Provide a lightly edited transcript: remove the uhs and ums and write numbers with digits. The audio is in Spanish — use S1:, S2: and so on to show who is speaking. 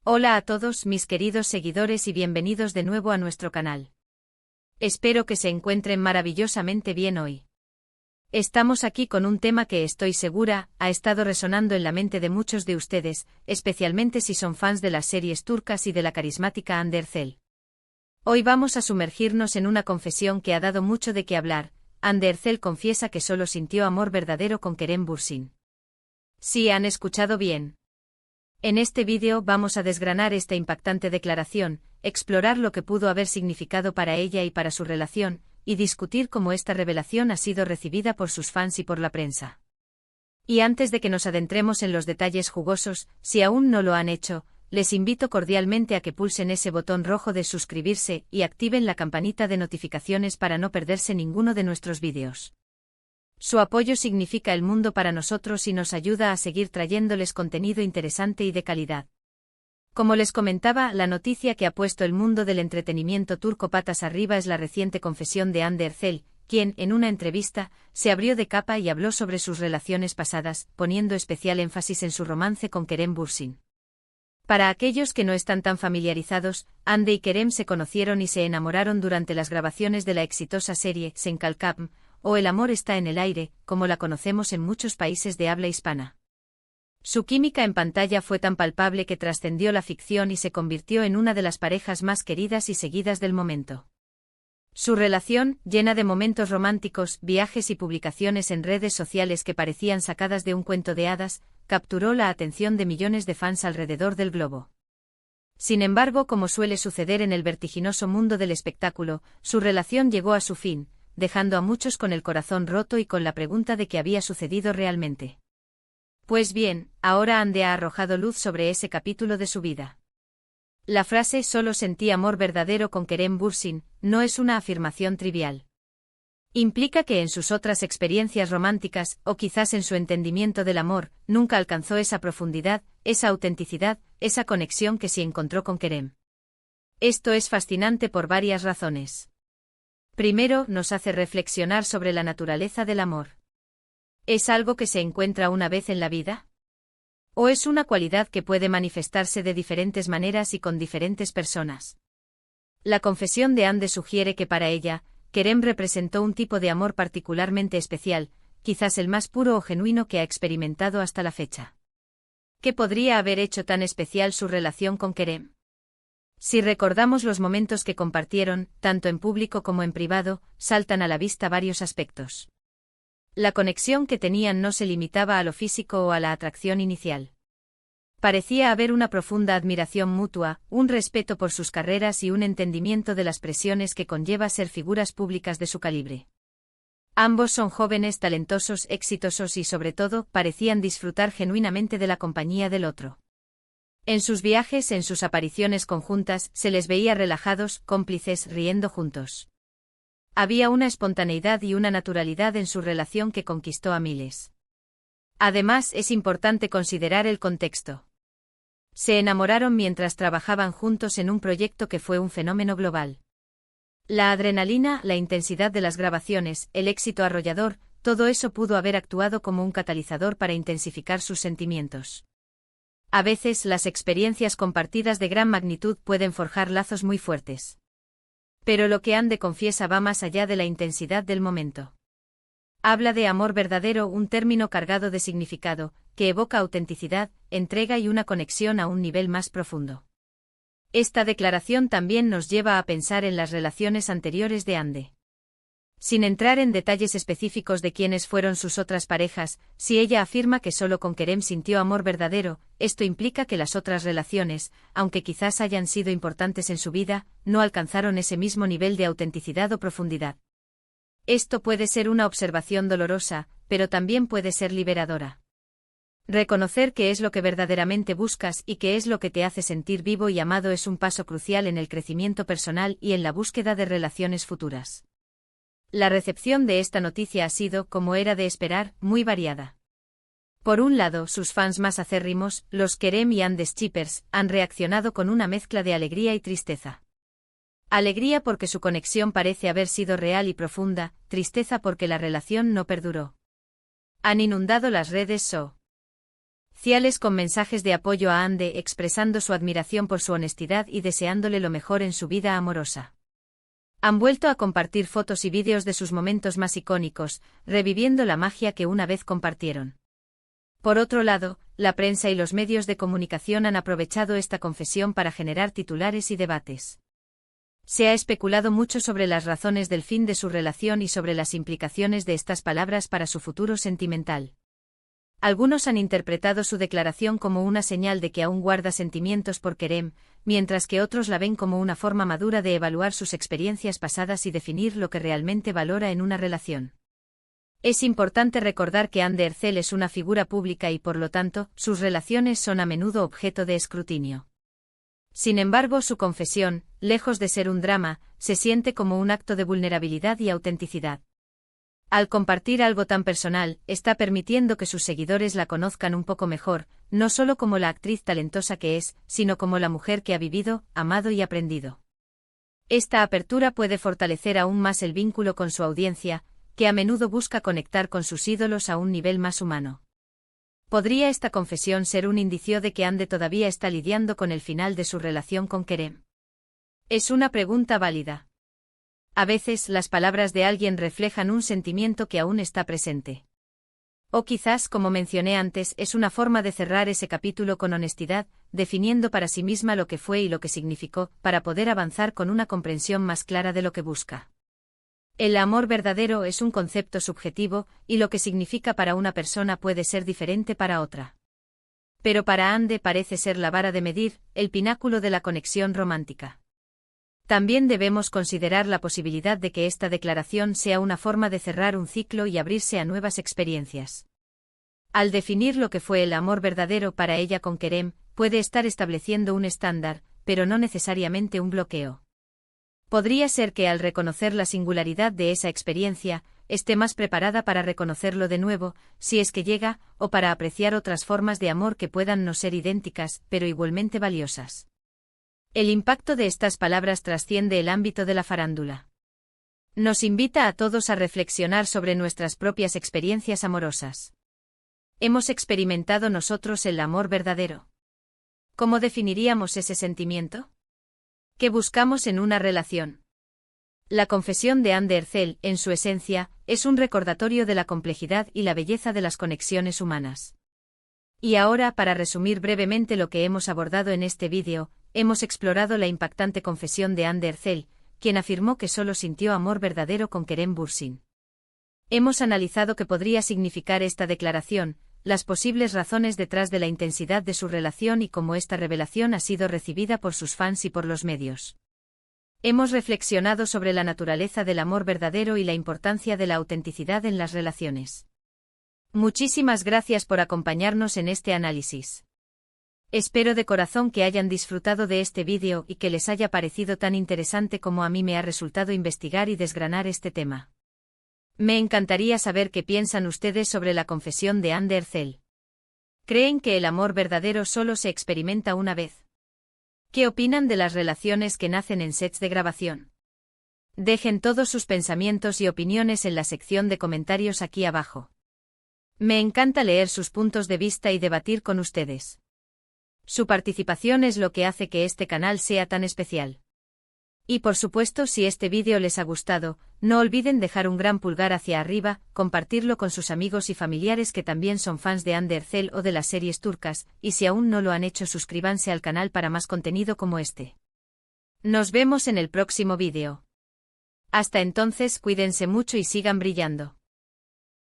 S1: Hola a todos mis queridos seguidores y bienvenidos de nuevo a nuestro canal. Espero que se encuentren maravillosamente bien hoy. Estamos aquí con un tema que estoy segura ha estado resonando en la mente de muchos de ustedes, especialmente si son fans de las series turcas y de la carismática Hande Erçel. Hoy vamos a sumergirnos en una confesión que ha dado mucho de qué hablar. Hande Erçel confiesa que solo sintió amor verdadero con Kerem Bürsin. Sí, han escuchado bien. En este vídeo vamos a desgranar esta impactante declaración, explorar lo que pudo haber significado para ella y para su relación, y discutir cómo esta revelación ha sido recibida por sus fans y por la prensa. Y antes de que nos adentremos en los detalles jugosos, si aún no lo han hecho, les invito cordialmente a que pulsen ese botón rojo de suscribirse y activen la campanita de notificaciones para no perderse ninguno de nuestros vídeos. Su apoyo significa el mundo para nosotros y nos ayuda a seguir trayéndoles contenido interesante y de calidad. Como les comentaba, la noticia que ha puesto el mundo del entretenimiento turco patas arriba es la reciente confesión de Hande Erçel, quien, en una entrevista, se abrió de capa y habló sobre sus relaciones pasadas, poniendo especial énfasis en su romance con Kerem Bürsin. Para aquellos que no están tan familiarizados, Hande y Kerem se conocieron y se enamoraron durante las grabaciones de la exitosa serie Sen Kalkam, o El amor está en el aire, como la conocemos en muchos países de habla hispana. Su química en pantalla fue tan palpable que trascendió la ficción y se convirtió en una de las parejas más queridas y seguidas del momento. Su relación, llena de momentos románticos, viajes y publicaciones en redes sociales que parecían sacadas de un cuento de hadas, capturó la atención de millones de fans alrededor del globo. Sin embargo, como suele suceder en el vertiginoso mundo del espectáculo, su relación llegó a su fin, dejando a muchos con el corazón roto y con la pregunta de qué había sucedido realmente. Pues bien, ahora Hande ha arrojado luz sobre ese capítulo de su vida. La frase «solo sentí amor verdadero con Kerem Bürsin» no es una afirmación trivial. Implica que en sus otras experiencias románticas, o quizás en su entendimiento del amor, nunca alcanzó esa profundidad, esa autenticidad, esa conexión que sí encontró con Kerem. Esto es fascinante por varias razones. Primero, nos hace reflexionar sobre la naturaleza del amor. ¿Es algo que se encuentra una vez en la vida? ¿O es una cualidad que puede manifestarse de diferentes maneras y con diferentes personas? La confesión de Hande sugiere que para ella, Kerem representó un tipo de amor particularmente especial, quizás el más puro o genuino que ha experimentado hasta la fecha. ¿Qué podría haber hecho tan especial su relación con Kerem? Si recordamos los momentos que compartieron, tanto en público como en privado, saltan a la vista varios aspectos. La conexión que tenían no se limitaba a lo físico o a la atracción inicial. Parecía haber una profunda admiración mutua, un respeto por sus carreras y un entendimiento de las presiones que conlleva ser figuras públicas de su calibre. Ambos son jóvenes, talentosos, exitosos y sobre todo, parecían disfrutar genuinamente de la compañía del otro. En sus viajes, en sus apariciones conjuntas, se les veía relajados, cómplices, riendo juntos. Había una espontaneidad y una naturalidad en su relación que conquistó a miles. Además, es importante considerar el contexto. Se enamoraron mientras trabajaban juntos en un proyecto que fue un fenómeno global. La adrenalina, la intensidad de las grabaciones, el éxito arrollador, todo eso pudo haber actuado como un catalizador para intensificar sus sentimientos. A veces las experiencias compartidas de gran magnitud pueden forjar lazos muy fuertes. Pero lo que Hande confiesa va más allá de la intensidad del momento. Habla de amor verdadero, un término cargado de significado, que evoca autenticidad, entrega y una conexión a un nivel más profundo. Esta declaración también nos lleva a pensar en las relaciones anteriores de Hande. Sin entrar en detalles específicos de quiénes fueron sus otras parejas, si ella afirma que solo con Kerem sintió amor verdadero, esto implica que las otras relaciones, aunque quizás hayan sido importantes en su vida, no alcanzaron ese mismo nivel de autenticidad o profundidad. Esto puede ser una observación dolorosa, pero también puede ser liberadora. Reconocer qué es lo que verdaderamente buscas y qué es lo que te hace sentir vivo y amado es un paso crucial en el crecimiento personal y en la búsqueda de relaciones futuras. La recepción de esta noticia ha sido, como era de esperar, muy variada. Por un lado, sus fans más acérrimos, los Kerem y Hande shippers, han reaccionado con una mezcla de alegría y tristeza. Alegría porque su conexión parece haber sido real y profunda, tristeza porque la relación no perduró. Han inundado las redes Ciales con mensajes de apoyo a Ande expresando su admiración por su honestidad y deseándole lo mejor en su vida amorosa. Han vuelto a compartir fotos y vídeos de sus momentos más icónicos, reviviendo la magia que una vez compartieron. Por otro lado, la prensa y los medios de comunicación han aprovechado esta confesión para generar titulares y debates. Se ha especulado mucho sobre las razones del fin de su relación y sobre las implicaciones de estas palabras para su futuro sentimental. Algunos han interpretado su declaración como una señal de que aún guarda sentimientos por Kerem, mientras que otros la ven como una forma madura de evaluar sus experiencias pasadas y definir lo que realmente valora en una relación. Es importante recordar que Hande Erçel es una figura pública y por lo tanto, sus relaciones son a menudo objeto de escrutinio. Sin embargo, su confesión, lejos de ser un drama, se siente como un acto de vulnerabilidad y autenticidad. Al compartir algo tan personal, está permitiendo que sus seguidores la conozcan un poco mejor, no solo como la actriz talentosa que es, sino como la mujer que ha vivido, amado y aprendido. Esta apertura puede fortalecer aún más el vínculo con su audiencia, que a menudo busca conectar con sus ídolos a un nivel más humano. ¿Podría esta confesión ser un indicio de que Hande todavía está lidiando con el final de su relación con Kerem? Es una pregunta válida. A veces las palabras de alguien reflejan un sentimiento que aún está presente. O quizás, como mencioné antes, es una forma de cerrar ese capítulo con honestidad, definiendo para sí misma lo que fue y lo que significó, para poder avanzar con una comprensión más clara de lo que busca. El amor verdadero es un concepto subjetivo, y lo que significa para una persona puede ser diferente para otra. Pero para Hande parece ser la vara de medir, el pináculo de la conexión romántica. También debemos considerar la posibilidad de que esta declaración sea una forma de cerrar un ciclo y abrirse a nuevas experiencias. Al definir lo que fue el amor verdadero para ella con Kerem, puede estar estableciendo un estándar, pero no necesariamente un bloqueo. Podría ser que al reconocer la singularidad de esa experiencia, esté más preparada para reconocerlo de nuevo, si es que llega, o para apreciar otras formas de amor que puedan no ser idénticas, pero igualmente valiosas. El impacto de estas palabras trasciende el ámbito de la farándula. Nos invita a todos a reflexionar sobre nuestras propias experiencias amorosas. ¿Hemos experimentado nosotros el amor verdadero? ¿Cómo definiríamos ese sentimiento? ¿Qué buscamos en una relación? La confesión de Hande Erçel, en su esencia, es un recordatorio de la complejidad y la belleza de las conexiones humanas. Y ahora, para resumir brevemente lo que hemos abordado en este vídeo, hemos explorado la impactante confesión de Hande Erçel, quien afirmó que solo sintió amor verdadero con Kerem Bürsin. Hemos analizado qué podría significar esta declaración, las posibles razones detrás de la intensidad de su relación y cómo esta revelación ha sido recibida por sus fans y por los medios. Hemos reflexionado sobre la naturaleza del amor verdadero y la importancia de la autenticidad en las relaciones. Muchísimas gracias por acompañarnos en este análisis. Espero de corazón que hayan disfrutado de este vídeo y que les haya parecido tan interesante como a mí me ha resultado investigar y desgranar este tema. Me encantaría saber qué piensan ustedes sobre la confesión de Hande Erçel. ¿Creen que el amor verdadero solo se experimenta una vez? ¿Qué opinan de las relaciones que nacen en sets de grabación? Dejen todos sus pensamientos y opiniones en la sección de comentarios aquí abajo. Me encanta leer sus puntos de vista y debatir con ustedes. Su participación es lo que hace que este canal sea tan especial. Y por supuesto, si este vídeo les ha gustado, no olviden dejar un gran pulgar hacia arriba, compartirlo con sus amigos y familiares que también son fans de Hande Erçel o de las series turcas, y si aún no lo han hecho, suscríbanse al canal para más contenido como este. Nos vemos en el próximo vídeo. Hasta entonces, cuídense mucho y sigan brillando.